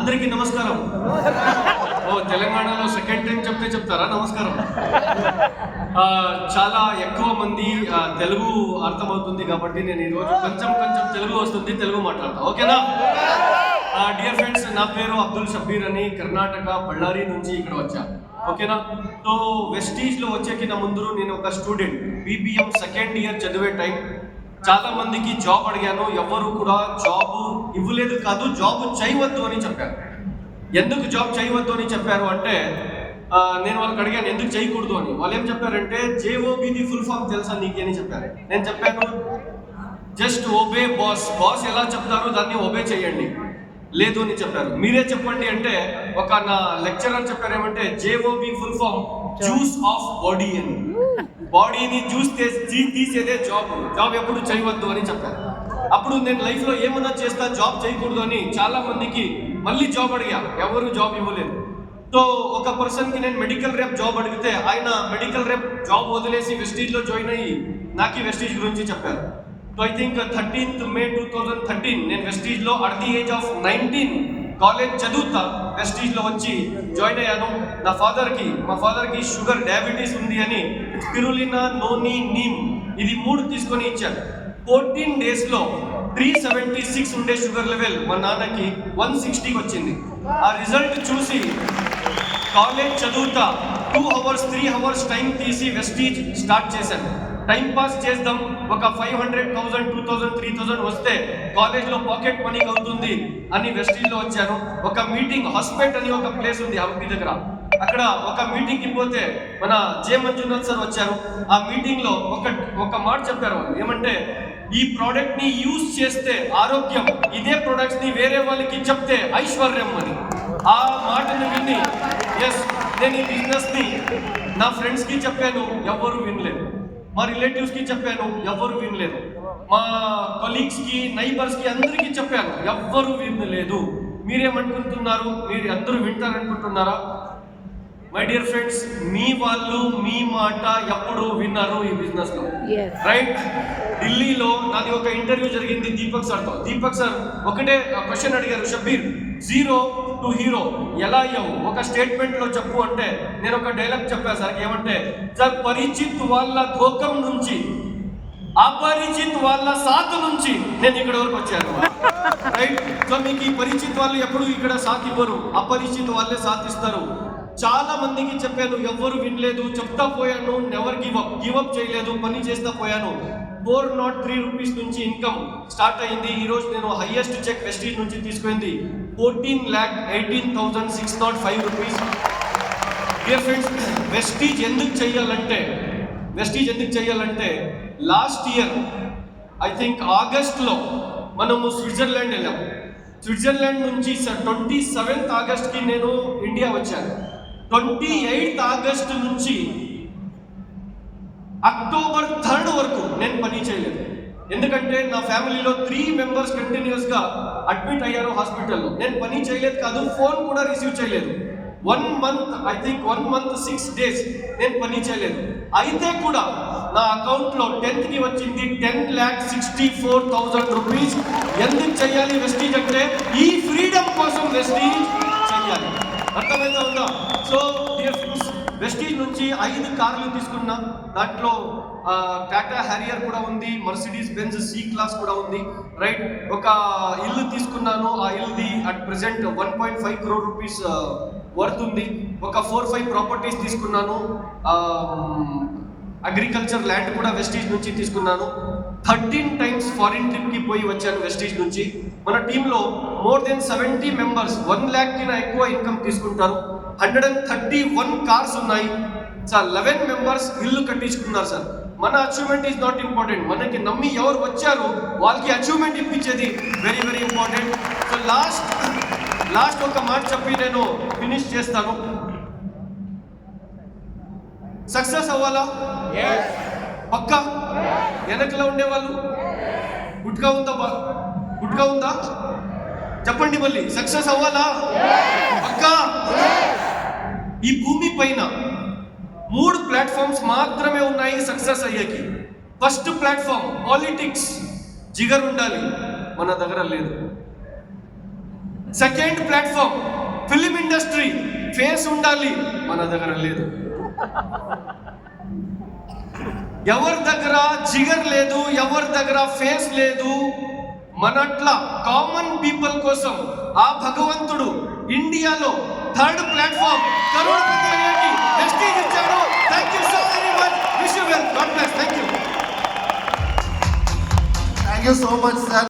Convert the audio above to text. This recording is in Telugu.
అందరికీ నమస్కారం. తెలంగాణలో సెకండ్ టైం చెప్తారా నమస్కారం? చాలా ఎక్కువ మంది తెలుగు అర్థమవుతుంది కాబట్టి నేను ఈరోజు కొంచెం తెలుగు వస్తుంది, తెలుగు మాట్లాడతా, ఓకేనా? డియర్ ఫ్రెండ్స్, నా పేరు అబ్దుల్ షబ్బీర్ అని, కర్ణాటక బళ్ళారి నుంచి ఇక్కడ వచ్చా, ఓకేనా? సో వెస్టీజ్లో వచ్చేకి నా ముందు నేను ఒక స్టూడెంట్, బీబీఎం సెకండ్ ఇయర్ చదివే టైం. చాలా మందికి జాబ్ అడిగాను, ఎవరు కూడా జాబ్ ఇవ్వలేదు కాదు, జాబ్ చేయవద్దు అని చెప్పారు. ఎందుకు జాబ్ చేయవద్దు అని చెప్పారు అంటే నేను వాళ్ళకి అడిగాను ఎందుకు చేయకూడదు అని. వాళ్ళు ఏం చెప్పారంటే జేఓబీది ఫుల్ ఫామ్ తెలుసా నీకు అని చెప్పారు. నేను చెప్పాను జస్ట్ ఓబే బాస్, బాస్ ఎలా చెప్తారో దాన్ని ఓబే చేయండి. లేదు అని చెప్పారు. మీరే చెప్పండి అంటే ఒక నా లెక్చరర్ చెప్పారు ఏమంటే JOB full form juice of body అని, బాడీని జ్యూస్ తీసేదే జాబ్ ఎప్పుడు చేయవద్దు అని చెప్పారు. అప్పుడు నేను లైఫ్లో ఏమన్నా చేస్తా, జాబ్ చేయకూడదు అని చాలా మందికి మళ్ళీ జాబ్ అడిగా, ఎవరు జాబ్ ఇవ్వలేదు. సో ఒక పర్సన్కి నేను మెడికల్ రేప్ జాబ్ అడిగితే ఆయన మెడికల్ రేప్ జాబ్ వదిలేసి వెస్టీజ్లో జాయిన్ అయ్యి నాకు వెస్టీజ్ గురించి చెప్పారు. So I think 13th May 2013 నేను వెస్టీజ్లో at the age of 19 college చదువుతా వెస్టీజ్లో వచ్చి జాయిన్ అయ్యాను. మా ఫాదర్కి షుగర్ డయాబెటీస్ ఉంది అని స్పిరులినా, నోని, నీమ్ ఇది 3 తీసుకొని ఇచ్చాను. 14 daysలో 376 ఉండే షుగర్ లెవెల్ మా నాన్నకి 160కి వచ్చింది. ఆ రిజల్ట్ చూసి కాలేజ్ చదువుతా 2 hours 3 hours టైం తీసి వెస్టీజ్ స్టార్ట్ చేశాను. టైం పాస్ చేద్దాం, ఒక 500,000 2,000 3,000 వస్తే కాలేజ్లో పాకెట్ మనీ అవుతుంది అని వెస్టీజ్లో వచ్చాను. ఒక మీటింగ్, హాస్పిటల్ అని ఒక ప్లేస్ ఉంది హంపి దగ్గర, అక్కడ ఒక మీటింగ్కి పోతే మన జే మంజునాథ్ సార్ వచ్చారు. ఆ మీటింగ్లో ఒక మాట చెప్పారు. ఏమంటే ఈ ప్రోడక్ట్ ని యూజ్ చేస్తే ఆరోగ్యం, ఇదే ప్రొడక్ట్స్ ని వేరే వాళ్ళకి చెప్తే ఐశ్వర్యం అని. ఆ మాటను విని నేను ఈ బిజినెస్ ని నా ఫ్రెండ్స్ కి చెప్పాను, ఎవరు వినలేదు. మా రిలేటివ్స్ కి చెప్పాను, ఎవరు వినలేదు. మా కొలీగ్స్ కి, నైబర్స్ కి అందరికీ చెప్పాను, ఎవ్వరు వినలేదు. మీరేమనుకుంటున్నారు? మీరు అందరూ వింటారనుకుంటున్నారా? మై డియర్ ఫ్రెండ్స్, మీ వాళ్ళు మీ మాట ఎప్పుడు విన్నారు ఈ బిజినెస్ లో, రైట్? ఢిల్లీలో నాది ఒక ఇంటర్వ్యూ జరిగింది దీపక్ సార్తో. దీపక్ సార్ ఒకటే క్వశ్చన్ అడిగారు, షబ్బీర్ 0 to hero ఎలా అయ్యావు, ఒక స్టేట్మెంట్ లో చెప్పు అంటే నేను ఒక డైలాగ్ చెప్పాను సార్. ఏమంటే సార్, పరిచిత్ వాళ్ళ ధోకం నుంచి, అపరిచిత్ వాళ్ళ సాత్ నుంచి నేను ఇక్కడ వరకు వచ్చాను, రైట్? సో మీకు ఈ పరిచిత్ వాళ్ళు ఎప్పుడు ఇక్కడ సాత్ ఇవ్వరు, అపరిచిత్ వాళ్ళే సాత్ ఇస్తారు. చాలా మందికి చెప్పాను, ఎవ్వరు వినలేదు. చెప్తా పోయాను, నెవర్ గివ్ అప్ చేయలేదు, పని చేస్తా పోయాను. 403 రూపీస్ నుంచి ఇన్కమ్ స్టార్ట్ అయింది. ఈరోజు నేను హైయెస్ట్ చెక్ వెస్టీజ్ నుంచి తీసుకుంది 14,18,605 రూపీస్. డియర్ ఫ్రెండ్స్, వెస్టీజ్ ఎందుకు చేయాలంటే లాస్ట్ ఇయర్ ఐ థింక్ ఆగస్ట్లో మనము స్విట్జర్లాండ్ వెళ్ళాం. స్విట్జర్లాండ్ నుంచి 27th ఆగస్ట్కి నేను ఇండియా వచ్చాను. 28th ఆగస్ట్ నుంచి October 3rd వరకు నేను పని చేయలేదు. ఎందుకంటే నా ఫ్యామిలీలో 3 members కంటిన్యూస్గా అడ్మిట్ అయ్యారు హాస్పిటల్లో. నేను పని చేయలేదు కాదు, ఫోన్ కూడా రిసీవ్ చేయలేదు. 1 month, I think 1 month 6 days నేను పని చేయలేదు. అయితే కూడా నా అకౌంట్లో 10th వచ్చింది 10,64,000 రూపీస్. ఎందుకు చేయాలి వెస్టీజ్ అంటే ఈ ఫ్రీడమ్ కోసం వెస్టీజ్ చేయాలి. అర్థమైందా ఉందా? సో డియర్ ఫ్రెండ్స్, వెస్టీజ్ నుంచి 5 కార్లు తీసుకున్నా. దాంట్లో టాటా హ్యారియర్ కూడా ఉంది, మర్సిడీస్ బెంజ్ C క్లాస్ కూడా ఉంది, రైట్? ఒక ఇల్లు తీసుకున్నాను. ఆ ఇల్లుది at present 1.5 crore rupees worth ఉంది. ఒక 4-5 ప్రాపర్టీస్ తీసుకున్నాను. అగ్రికల్చర్ ల్యాండ్ కూడా వెస్టీజ్ నుంచి తీసుకున్నాను. 13 times ఫారిన్ ట్రిప్కి పోయి వచ్చాను వెస్టీజ్ నుంచి. మన టీంలో మోర్ దెన్ 70 members 1 lakh కినా ఎక్కువ ఇన్కమ్ తీసుకుంటారు. 131 కార్స్ ఉన్నాయి సార్. 11 members ఇల్లు కట్టించుకున్నారు సార్. మన అచీవ్మెంట్ ఈజ్ నాట్ ఇంపార్టెంట్, మనకి నమ్మి ఎవరు వచ్చారు వాళ్ళకి అచీవ్మెంట్ ఇప్పించేది very very important. So last ఒక మాట చెప్పి నేను ఫినిష్ చేస్తాను. సక్సెస్ అవ్వాలా? పక్కా? వెనకలో ఉండేవాళ్ళు గుడ్గా ఉందా చెప్పండి మళ్ళీ. సక్సెస్ అవ్వాలా? పక్కా? ఈ భూమి పైన 3 ప్లాట్ఫామ్స్ మాత్రమే ఉన్నాయి సక్సెస్ అయ్యేకి. ఫస్ట్ ప్లాట్ఫామ్ పాలిటిక్స్, జిగర్ ఉండాలి, మన దగ్గర లేదు. Second platform film industry, face ఉండాలి, మన దగ్గర లేదు. ఎవరి దగ్గర జిగర్ లేదు, ఎవరి దగ్గర ఫేస్ లేదు. మనట్ల కామన్ పీపుల్ కోసం ఆ భగవంతుడు ఇండియాలో థర్డ్ ప్లాట్ఫామ్ కరోడ్పతి అయ్యేకి ప్రెస్టీజ్ ఇచ్చాడు. Thank you so very much. Wish you well. God bless. Thank you so much sir.